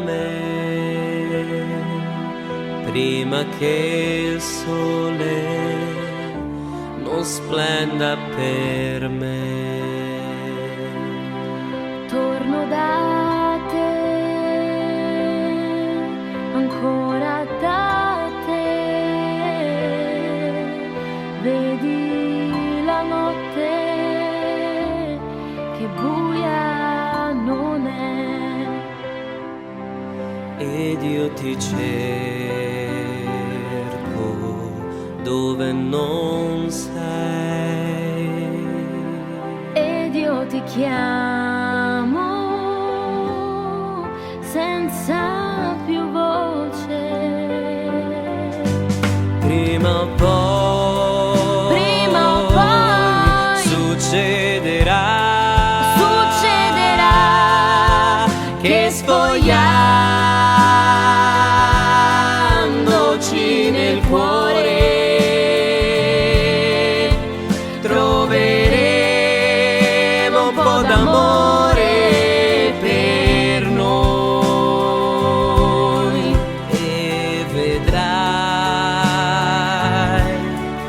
me, prima che il sole non splenda per me. Torno da te, ancora da te, vedi la notte che buia non è, ed io ti cerco dove non sei, ed io ti chiamo senza più voce. prima o poi succederà che sfogliandoci nel cuore troveremo un po' d'amore per noi, e vedrai,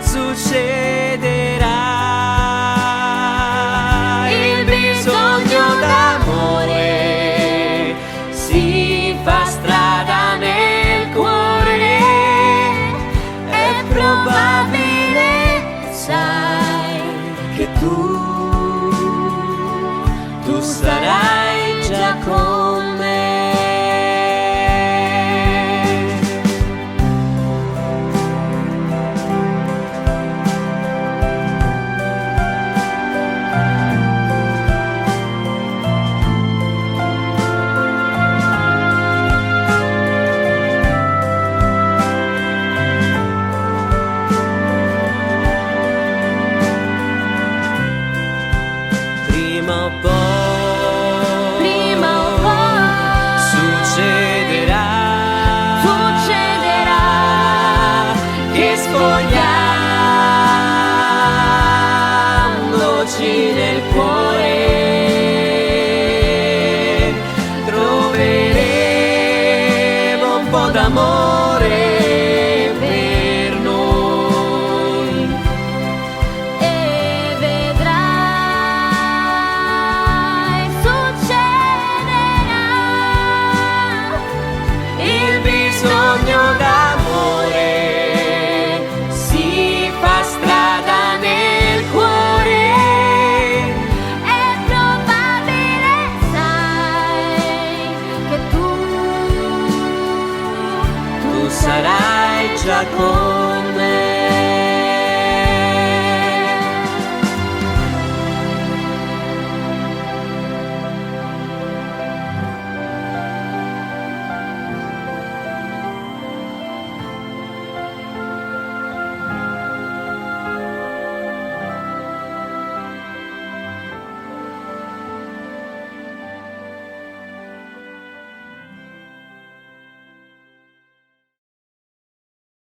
succederà. Il bisogno d'amore si fa strada nel cuore, è probabile, sai, che tu sarai già con me. Prima o poi succederà che sfogliandoci nel cuore troveremo un po' d'amore per noi, E vedrai, succederà. il bisogno d'amore si fa strada nel cuore, È probabile, sai, che tu tu sarai già con